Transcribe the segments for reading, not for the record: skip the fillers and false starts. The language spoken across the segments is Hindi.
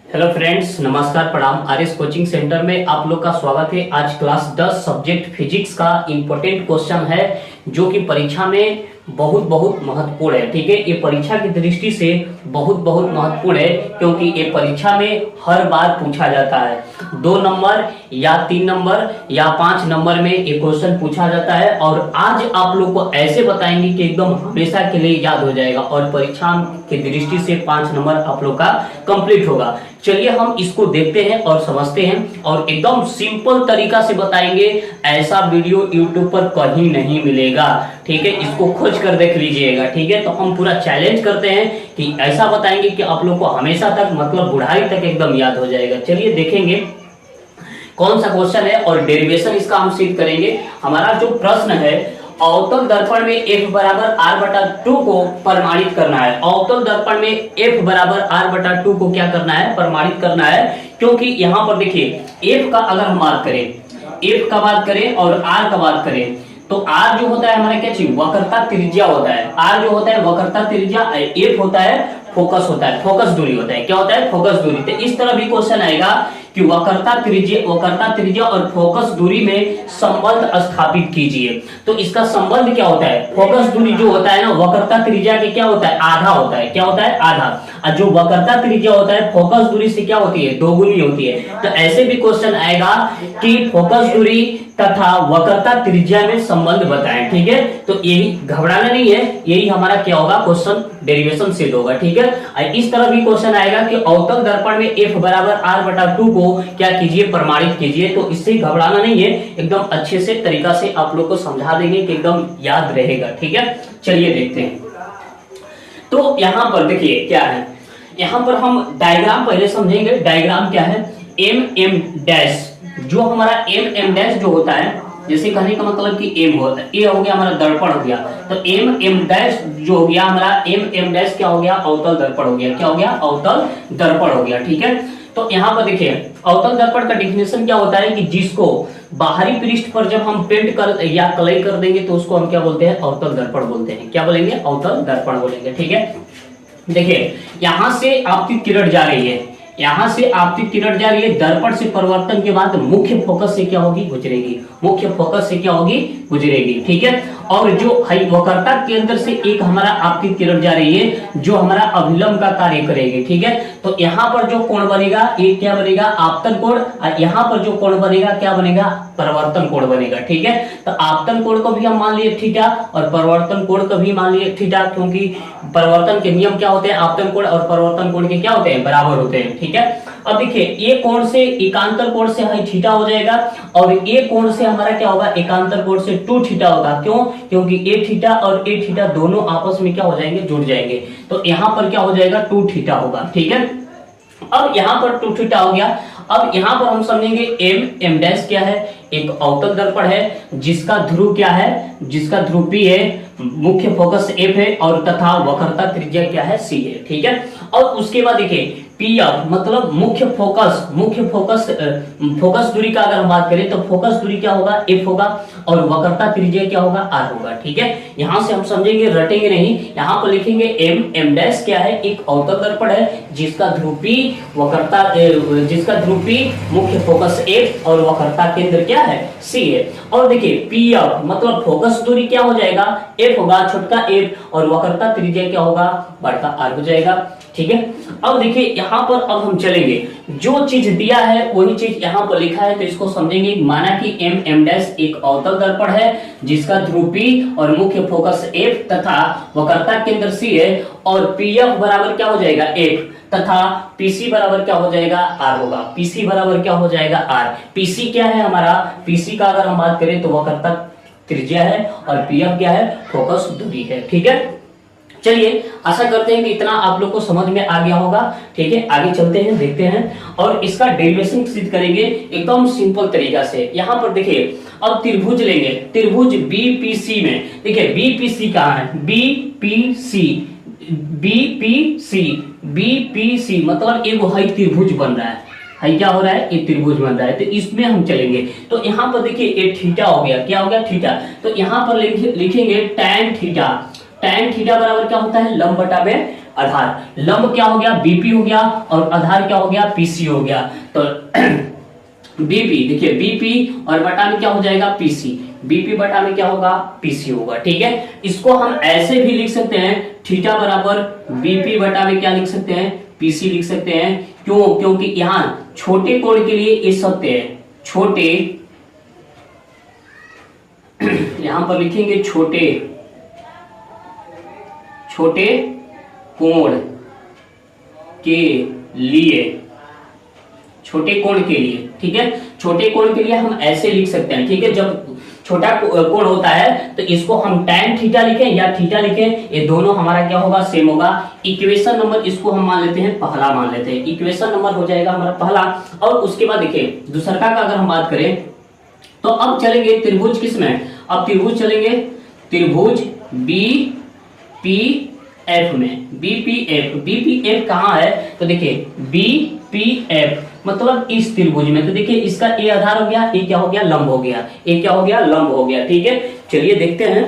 हेलो फ्रेंड्स, नमस्कार, प्रणाम। आरएस कोचिंग सेंटर में आप लोग का स्वागत है। आज क्लास 10 सब्जेक्ट फिजिक्स का इंपॉर्टेंट क्वेश्चन है जो कि परीक्षा में बहुत बहुत महत्वपूर्ण है। ठीक है, ये परीक्षा की दृष्टि से बहुत बहुत महत्वपूर्ण है क्योंकि ये परीक्षा में हर बार पूछा जाता है। 2 नंबर या 3 नंबर या 5 नंबर में ये क्वेश्चन पूछा जाता है और आज आप लोग को ऐसे बताएंगे कि एकदम हमेशा के लिए याद हो जाएगा और परीक्षा की दृष्टि से 5 नंबर आप लोग का कंप्लीट होगा। चलिए हम इसको देखते हैं और समझते हैं और एकदम सिंपल तरीका से बताएंगे। ऐसा वीडियो YouTube पर कहीं नहीं मिलेगा। ठीक है, इसको खोज कर देख लीजिएगा। ठीक है, तो हम पूरा चैलेंज करते हैं कि ऐसा बताएंगे कि आप लोग को हमेशा तक मतलब बुढ़ाई तक एकदम याद हो जाएगा। चलिए देखेंगे कौन सा क्वेश्चन है और डेरिवेशन इसका हम सिद्ध करेंगे। हमारा जो प्रश्न है, अवतल दर्पण में F बराबर R/2 को प्रमाणित करना है। अवतल दर्पण में F बराबर R/2 को क्या करना है? प्रमाणित करना है। क्योंकि यहाँ पर देखिए F का अगर हम बात करें, F का बात करें और R का बात करें तो R जो होता है हमारा क्या चीज? वक्रता त्रिज्या होता है। R जो होता है वक्रता त्रिज्या, F होता है फोकस होता है, फोकस दूरी होता है। क्या होता है? फोकस दूरी। तो इस तरह भी क्वेश्चन आएगा कि वक्रता त्रिज्या और फोकस दूरी में संबंध स्थापित कीजिए। तो इसका संबंध क्या होता है? फोकस दूरी जो होता है ना, वक्रता त्रिज्या के क्या होता है? आधा होता है। क्या होता है? आधा। और जो वक्रता त्रिज्या होता है फोकस दूरी से क्या होती है? दोगुनी होती है। तो ऐसे भी क्वेश्चन आएगा कि फोकस दूरी तथा वक्रता त्रिज्या में संबंध बताएं। ठीक है, तो यही घबराना नहीं है, यही हमारा क्या होगा? क्वेश्चन डेरिवेशन सिद्ध होगा। ठीक है, इस तरह भी क्वेश्चन आएगा कि अवतल दर्पण में F बराबर R/2 को क्या कीजिए? प्रमाणित कीजिए। तो इससे घबराना नहीं है, एकदम अच्छे से तरीका से आप लोग को समझा देंगे कि एकदम याद रहेगा। ठीक है, चलिए देखते हैं। तो यहाँ पर देखिए क्या है, यहाँ पर हम डायग्राम पहले समझेंगे। डायग्राम क्या है? M डैश, जो हमारा M डैश जो होता है, जैसे कहने का मतलब कि M होता है, ये हो गया हमारा दर्पण हो गया। तो M डैश जो हो गया हमारा M डैश क्या हो गया? अवतल दर्पण हो गया। क्या हो गया? अवतल दर्पण हो गया। ठीक है, तो यहाँ पर देखिए अवतल दर्पण का डिफिनेशन क्या होता है कि जिसको बाहरी पृष्ठ पर जब हम पेंट कर या कलई कर देंगे तो उसको हम क्या बोलते हैं? अवतल दर्पण बोलते हैं। क्या बोलेंगे? अवतल दर्पण बोलेंगे। ठीक है, देखिए यहां से आपतित किरण जा रही है, यहां से आपतित किरण जा रही है। दर्पण से परिवर्तन के बाद मुख्य फोकस से क्या होगी? गुजरेगी। मुख्य फोकस से क्या होगी? गुजरेगी। ठीक है, और जो वक्रता केंद्र से एक हमारा आपतित किरण जा रही है जो हमारा अभिलंब का कार्य करेगी। ठीक है, तो यहाँ पर जो कोण बनेगा ये क्या बनेगा? आपतन कोण। और यहाँ पर जो कोण बनेगा क्या बनेगा? परिवर्तन कोण बनेगा। ठीक है, तो आपतन कोण को भी हम मान लिए थीटा और परिवर्तन कोण को भी मान लिए थीटा, क्योंकि परिवर्तन के नियम क्या होते हैं? आपतन कोण और परिवर्तन कोण के क्या होते हैं? बराबर होते हैं। ठीक है, अब देखिए ये कोण से एकांतर कोण से थीटा हो जाएगा और ये कोण से हमारा क्या होगा? एकांतर कोण से 2 थीटा होगा। क्यों? क्योंकि ए थीटा और ए थीटा दोनों आपस में क्या हो जाएंगे? जुड़ जाएंगे। तो यहाँ पर क्या हो जाएगा? 2 थीटा होगा। ठीक है, अब यहाँ पर 2 थीटा हो गया। अब यहाँ पर हम समझेंगे M डैश क्या है? एक अवतल दर्पण है जिसका ध्रुव क्या है? जिसका ध्रुव P है, मुख्य फोकस F है और तथा वक्रता त्रिज्या क्या है? C है। ठीक है, और उसके बाद देखिए PF मतलब मुख्य फोकस दूरी का अगर हम बात करें तो फोकस दूरी क्या होगा? F होगा और वक्रता त्रिज्या क्या होगा? R होगा। ठीक है, यहां से हम समझेंगे, रटेंगे नहीं। यहां पर लिखेंगे M डैश क्या है? एक अवतल दर्पण है जिसका ध्रुव P मुख्य फोकस F और वक्रता केंद्र क्या है? C है। और देखिए PF मतलब फोकस दूरी क्या हो जाएगा? F होगा, छोटका f, और वक्रता त्रिज्या क्या होगा? बड़का R हो जाएगा। ठीक है, अब देखिए यहाँ पर अब हम चलेंगे, जो चीज दिया है वही चीज यहाँ पर लिखा है तो इसको समझेंगे। माना कि M डैश एक अवतल दर्पण है जिसका ध्रुव P और मुख्य फोकस F तथा वक्रता केंद्र C है और PF बराबर क्या हो जाएगा? F तथा PC बराबर क्या हो जाएगा? R होगा। PC बराबर क्या हो जाएगा? R। PC क्या है हमारा? PC का अगर हम बात करें तो वक्रता त्रिज्या है और PF क्या है? फोकस दूरी है। ठीक है, चलिए आशा करते हैं कि इतना आप लोग को समझ में आ गया होगा। ठीक है, आगे चलते हैं, देखते हैं और इसका डेरिवेशन सिद्ध करेंगे एकदम सिंपल तरीका से। यहाँ पर देखिए अब त्रिभुज लेंगे, त्रिभुज BPC में। देखिए BPC कहाँ है? BPC मतलब एक है त्रिभुज बन रहा है क्या हो रहा है? एक त्रिभुज बन रहा है, तो इसमें हम चलेंगे। तो यहाँ पर देखिए एक थीटा हो गया। क्या हो गया? थीटा। तो यहाँ पर लिखेंगे tan थीटा। tan थीटा बराबर क्या होता है? लंब बटा में आधार। लंब क्या हो गया, बीपी हो गया, और आधार क्या हो गया, पीसी हो गया। तो बीपी देखिए, बीपी और बटा में क्या हो जाएगा, पीसी। बीपी बटा में क्या होगा, पीसी होगा। ठीक है, इसको हम ऐसे भी लिख सकते हैं, थीटा बराबर बीपी बटा में क्या लिख सकते हैं, पीसी लिख सकते हैं। क्यों, क्योंकि यहां छोटे कोण के लिए ये सत्य है, छोटे यहां पर लिखेंगे छोटे छोटे कोण के लिए, छोटे कोण के लिए। ठीक है, छोटे कोण के लिए हम ऐसे लिख सकते हैं। ठीक है, जब छोटा कोण होता है तो इसको हम tan थीटा लिखें या थीटा लिखें, ये दोनों हमारा क्या होगा, सेम होगा। इक्वेशन नंबर इसको हम मान लेते हैं पहला, मान लेते हैं इक्वेशन नंबर हो जाएगा हमारा पहला। और उसके बाद देखिए दूसरा का अगर हम बात करें तो अब चलेंगे त्रिभुज किस में, अब त्रिभुज चलेंगे त्रिभुज बी पी एफ में। बीपीएफ कहां है, तो देखिए बीपीएफ मतलब इस त्रिभुज में। तो देखिए इसका ए आधार हो गया, ए क्या हो गया, लंब हो गया, ए क्या हो गया, लंब हो गया। ठीक है, चलिए देखते हैं,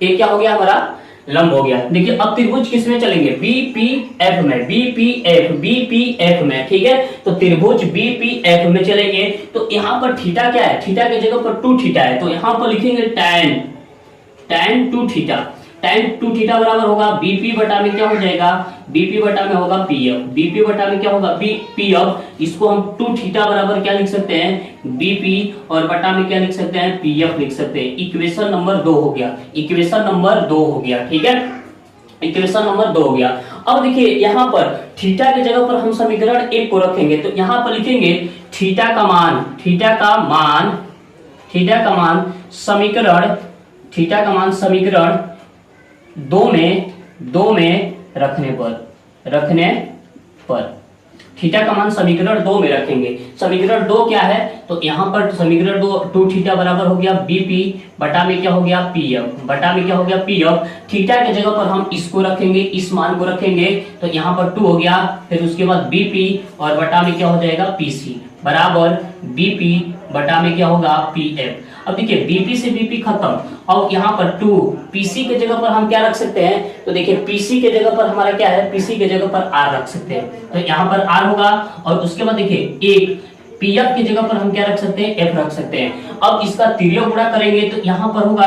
ए क्या हो गया हमारा, लंब हो गया। देखिए अब त्रिभुज किस में चलेंगे, बीपीएफ में, बीपीएफ में। ठीक है, तो त्रिभुज बीपीएफ में चलेंगे तो यहाँ पर थीटा क्या है, थीटा की जगह पर 2 थीटा है, तो यहाँ पर लिखेंगे tan 2 थीटा। tan 2 थीटा बराबर होगा बीपी बटा में क्या हो जाएगा, बीपी बटा में होगा पीएफ, बीपी बटा में क्या होगा, पीएफ। इसको हम 2 थीटा बराबर क्या लिख सकते हैं, बीपी, और बटा में क्या लिख सकते हैं, पीएफ लिख सकते हैं। इक्वेशन नंबर 2 हो गया, इक्वेशन नंबर 2 हो गया। ठीक है, इक्वेशन नंबर 2 हो गया। अब देखिए यहाँ पर थीटा की जगह पर हम समीकरण 1 को रखेंगे, तो यहाँ पर लिखेंगे थीटा का मान समीकरण 2 में रखने पर थीटा का मान समीकरण 2 में रखेंगे। समीकरण 2 क्या है, तो यहाँ पर समीकरण 2 थीटा बराबर हो गया बीपी बटा में क्या हो गया, पीएफ बटा में क्या हो गया, पीएफ। थीटा की जगह पर हम इसको रखेंगे, इस मान को रखेंगे, तो यहाँ पर 2 हो गया। फिर उसके बाद बीपी और बटा में क्या हो जाएगा, पीसी बराबर बीपी बटा में क्या होगा, पीएफ। अब देखिए बीपी से बीपी खत्म, और यहाँ पर 2 पीसी के जगह पर हम क्या रख सकते हैं, तो देखिए पीसी के जगह पर हमारा क्या है, पीसी के जगह पर आर रख सकते हैं, तो यहाँ पर आर होगा। और उसके बाद देखिए एक पीएफ की जगह पर हम क्या रख सकते हैं, एफ रख सकते हैं। अब इसका तिर्यक गुणा करेंगे तो यहाँ पर होगा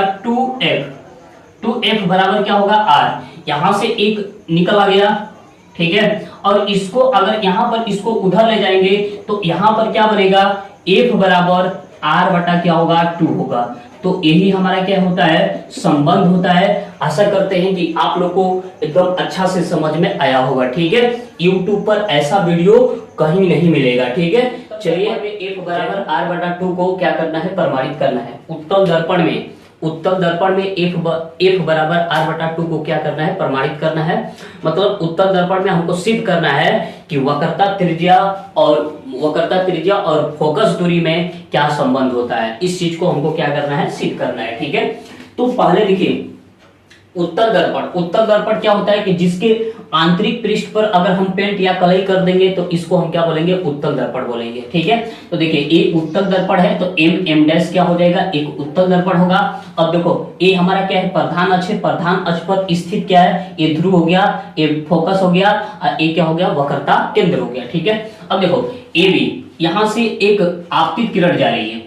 2f बराबर क्या होगा, आर। यहाँ से एक निकल आ गया, ठीक है। और इसको अगर यहाँ पर इसको उधर ले जाएंगे तो यहाँ पर क्या बनेगा, f बराबर r बटा क्या होगा, 2 होगा। तो यही हमारा क्या होता है, संबंध होता है। आशा करते हैं कि आप लोग को एकदम अच्छा से समझ में आया होगा, ठीक है। YouTube पर ऐसा वीडियो कहीं नहीं मिलेगा, ठीक है। चलिए हमें f बराबर r बटा 2 को क्या करना है, प्रमाणित करना है। उत्तल दर्पण में f बराबर r बटा 2 को क्या करना है, प्रमाणित करना है। मतलब उत्तल दर्पण में हमको सिद्ध करना है कि वक्रता त्रिज्या और फोकस दूरी में क्या संबंध होता है। इस चीज को हमको क्या करना है, सिद्ध करना है, ठीक है। तो पहले देखिए उत्तल दर्पण क्या होता है कि जिसके आंतरिक पृष्ठ पर अगर हम पेंट या कलई कर देंगे तो इसको हम क्या बोलेंगे, उत्तल दर्पण बोलेंगे, ठीक है। तो देखिए ये उत्तल दर्पण है तो m डैश क्या हो जाएगा, एक उत्तल दर्पण होगा। अब देखो ये हमारा क्या है, प्रधान अक्ष है। प्रधान अक्ष पर स्थित क्या है, ये ध्रुव हो गया, ये फोकस हो गया, और ये क्या हो गया, वक्रता केंद्र हो गया, ठीक है। अब देखो ए बी, यहां से एक आपतित किरण जा रही है,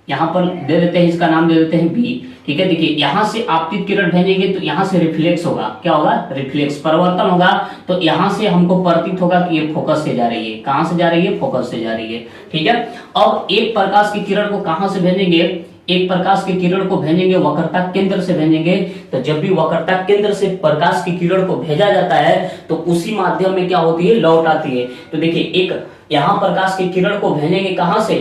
यहाँ पर दे देते हैं, इसका नाम दे देते हैं बी, ठीक है। देखिए यहाँ से आपतित किरण भेजेंगे तो यहाँ से रिफ्लेक्स होगा, क्या होगा, रिफ्लेक्स परिवर्तन होगा। तो यहाँ से हमको प्रतीत होगा कि ये फोकस से जा रही है। कहां से जा रही है, फोकस से जा रही है, ठीक है। अब एक प्रकाश की किरण को कहां से भेजेंगे, एक प्रकाश की किरण को भेजेंगे वक्रता केंद्र से भेजेंगे। तो जब भी वक्रता केंद्र से प्रकाश की किरण को भेजा जाता है तो उसी माध्यम में क्या होती है, लौट आती है। तो देखिए एक यहाँ प्रकाश की किरण को भेजेंगे कहां से,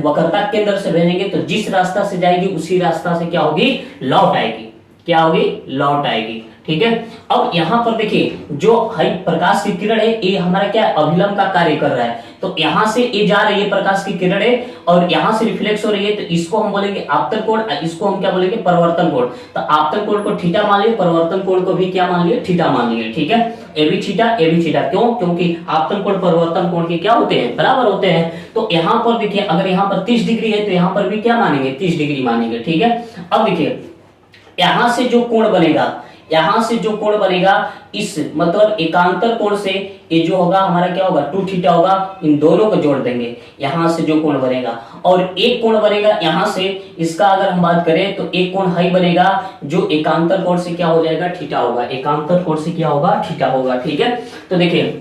वक्रता केंद्र से भेजेंगे, तो जिस रास्ता से जाएगी उसी रास्ता से क्या होगी, लौट आएगी, क्या होगी, लौट आएगी, ठीक है। अब यहाँ पर देखिए जो प्रकाश की किरण है ये हमारा क्या है, अभिलंब का कार्य कर रहा है। तो यहाँ से ये जा रही है प्रकाश की किरण है और यहाँ से रिफ्लेक्स हो रही है, तो इसको हम बोलेंगे आपतन कोण, इसको हम क्या बोलेंगे, परिवर्तन कोण। तो आपतन कोण को थीटा मान लिया, परिवर्तन कोण को भी क्या मान लिया, थीटा मान लिया, ठीक है। ए बी थीटा, क्यों, क्योंकि आपतन कोण परिवर्तन कोण के क्या होते हैं, बराबर होते हैं। तो यहाँ पर देखिए अगर यहाँ पर 30 डिग्री है तो यहाँ पर भी क्या मानेंगे, 30 डिग्री मानेंगे, ठीक है। अब देखिए यहाँ से जो कोण बनेगा, यहाँ से जो कोण बनेगा इस मतलब एकांतर कोण से ये जो होगा हमारा क्या होगा 2 थीटा होगा, इन दोनों को जोड़ देंगे, यहाँ से जो कोण बनेगा। और एक कोण बनेगा यहाँ से, इसका अगर हम बात करें तो एक कोण हाई बनेगा जो एकांतर कोण से क्या हो जाएगा थीटा होगा, एकांतर कोण से क्या होगा थीटा होगा। ठीक है, तो देखिए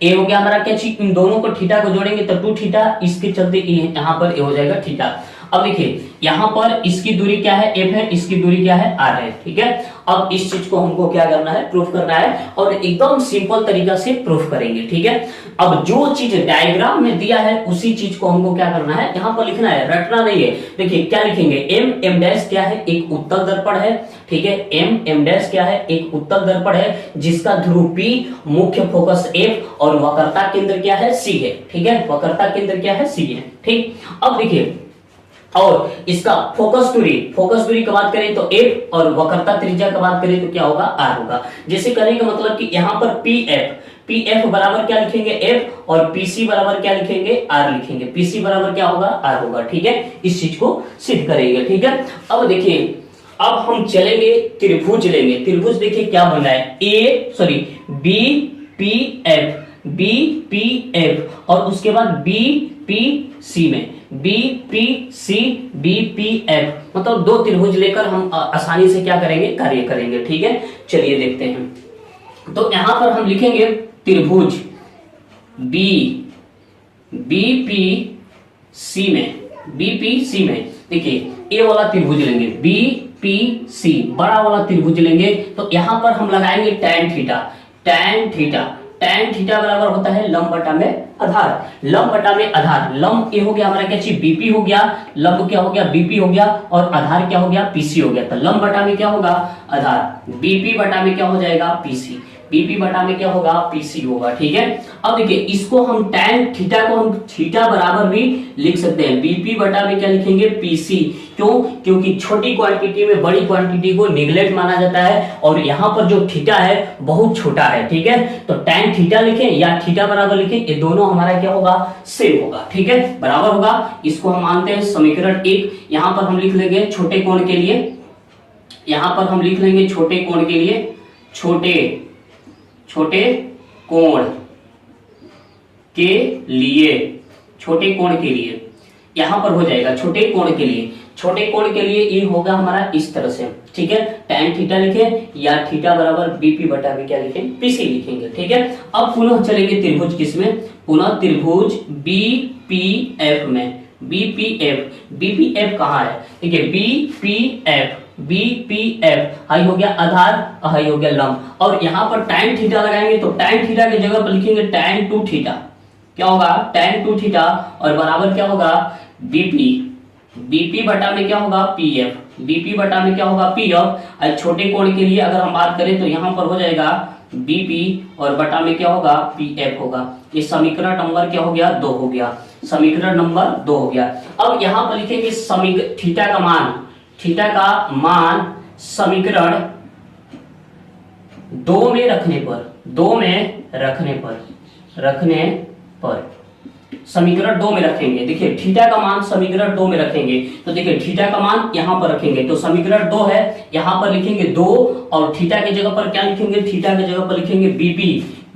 ए हो गया हमारा क्या चीज, इन दोनों को थीटा को जोड़ेंगे तो 2 थीटा, इसके चलते यहाँ पर ए हो जाएगा थीटा। अब देखिए यहाँ पर इसकी दूरी क्या है एफ है, इसकी दूरी क्या है आर है। ठीक है, अब इस चीज को हमको क्या करना है प्रूफ करना है और एकदम सिंपल तरीका से प्रूफ करेंगे। ठीक है, अब जो चीज डायग्राम में दिया है उसी चीज को हमको क्या करना है यहाँ पर लिखना है, रटना नहीं है। देखिए क्या लिखेंगे, एम डैश क्या है, एक उत्तल दर्पण है। ठीक है, एम डैश क्या है, एक उत्तल दर्पण है जिसका ध्रुव P, मुख्य फोकस F और वक्रता केंद्र क्या है C है। ठीक है, वक्रता केंद्र क्या है C है। ठीक, अब देखिए और इसका फोकस दूरी की बात करें तो F और वक्रता त्रिज्या की बात करें तो क्या होगा R होगा। जैसे कहने का मतलब कि यहाँ पर PF बराबर क्या लिखेंगे F और PC बराबर क्या लिखेंगे R लिखेंगे, PC बराबर क्या होगा R होगा। ठीक है, इस चीज को सिद्ध करेंगे। ठीक है, अब देखिए अब हम चलेंगे त्रिभुज लेंगे। त्रिभुज देखिए क्या बन रहा है BPF और उसके बाद BPC में BPF मतलब 2 त्रिभुज लेकर हम आसानी से क्या करेंगे कार्य करेंगे। ठीक है, चलिए देखते हैं। तो यहां पर हम लिखेंगे त्रिभुज BPC में देखिए ए वाला त्रिभुज लेंगे BPC बड़ा वाला त्रिभुज लेंगे तो यहां पर हम लगाएंगे tan थीटा बराबर होता है लंब बटा में आधार। लंब ए हो गया हमारा क्या चीज बीपी हो गया, लंब क्या हो गया बीपी हो गया और आधार क्या हो गया पीसी हो गया। तो लंब बटा में क्या होगा आधार, बीपी बटा में क्या हो जाएगा पीसी, बीपी बटा में क्या होगा पीसी होगा। ठीक है, अब देखिए इसको हम tan थीटा को हम थीटा बराबर भी लिख सकते हैं, बीपी बटा में क्या लिखेंगे पीसी। क्यों, क्योंकि छोटी क्वांटिटी में बड़ी क्वांटिटी को निगलेक्ट माना जाता है और यहाँ पर जो थीटा है बहुत छोटा है। ठीक है, तो tan थीटा लिखें या थीटा बराबर लिखें, ये दोनों हमारा क्या होगा सेम होगा। ठीक है, बराबर होगा। इसको हम मानते हैं समीकरण 1। यहाँ पर हम लिख लेंगे छोटे कोण के लिए, यहाँ पर हम लिख लेंगे छोटे कोण के लिए, छोटे कोण के लिए यहां पर हो जाएगा छोटे कोण के लिए ये होगा हमारा इस तरह से। ठीक है, tan थीटा लिखे या थीटा बराबर बीपी बटा में क्या लिखेंगे पीसी लिखेंगे। ठीक है, अब पुनः चलेंगे त्रिभुज किसमें, पुनः त्रिभुज बीपीएफ में। बीपीएफ कहाँ है, ठीक है बीपीएफ हाई हो गया आधार, हाई हो गया लंब और यहाँ पर tan थीटा लगाएंगे तो tan थीटा की जगह पर लिखेंगे tan 2 थीटा, क्या होगा tan 2 थीटा और बराबर क्या होगा बीपी बटा में क्या होगा पीएफ, बीपी बटा में क्या होगा पीएफ। और छोटे कोण के लिए अगर हम बात करें तो यहाँ पर हो जाएगा बीपी और बटा में क्या होगा पीएफ होगा। ये समीकरण नंबर क्या हो गया 2 हो गया, समीकरण नंबर 2 हो गया। अब यहाँ पर लिखेंगे थीटा का मान समीकरण 2 में रखने पर समीकरण 2 में रखेंगे। देखिए थीटा का मान समीकरण 2 में रखेंगे तो देखिए थीटा का मान यहाँ पर रखेंगे तो समीकरण 2 है, यहाँ पर लिखेंगे 2 और थीटा की जगह पर क्या लिखेंगे, थीटा की जगह पर लिखेंगे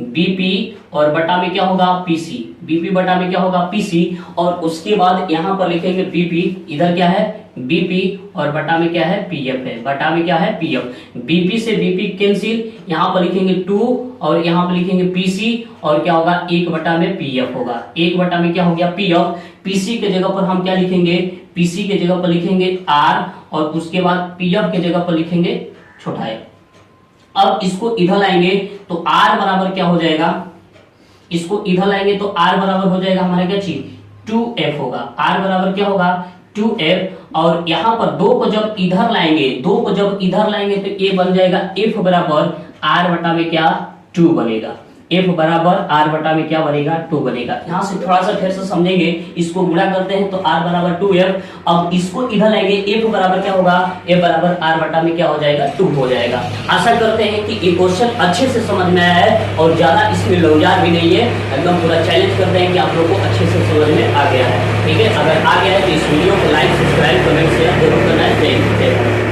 बीपी और बटा में क्या होगा पीसी, बीपी बटा में क्या होगा पीसी और उसके बाद यहाँ पर लिखेंगे बीपी, इधर क्या है बीपी और बटा में क्या है पीएफ है, बटा में क्या है पीएफ। बीपी से बीपी कैंसिल, यहाँ पर लिखेंगे 2 और यहाँ पर लिखेंगे पीसी और क्या होगा 1 बटा में पीएफ होगा, 1 बटा में क्या हो गया पीएफ। पीसी के जगह पर हम क्या लिखेंगे, पीसी के जगह पर लिखेंगे आर और उसके बाद पीएफ के जगह पर लिखेंगे छोटा है। अब इसको इधर लाएंगे तो आर बराबर क्या हो जाएगा, इसको इधर लाएंगे तो आर बराबर हो जाएगा हमारा क्या चीज 2f होगा, आर बराबर क्या होगा 2f और यहाँ पर 2 को जब इधर लाएंगे तो ये बन जाएगा f बराबर r बटा में क्या 2 बनेगा, f बराबर r बटा में क्या बनेगा 2 बनेगा। यहाँ से थोड़ा सा फिर से समझेंगे, इसको गुणा करते हैं तो r बराबर 2f, अब इसको इधर लाएंगे f बराबर क्या होगा, f बराबर r बटा में क्या हो जाएगा 2 हो जाएगा। आशा करते हैं कि ये क्वेश्चन अच्छे से समझ में आया है और ज्यादा इसमें लौजार भी नहीं है, एकदम पूरा चैलेंज करते हैं कि आप लोग को अच्छे से समझ में आ गया है। ठीक है, अगर आ गया है तो इस वीडियो को लाइक सब्सक्राइब कमेंट शेयर जरूर करना है। जय हिंद।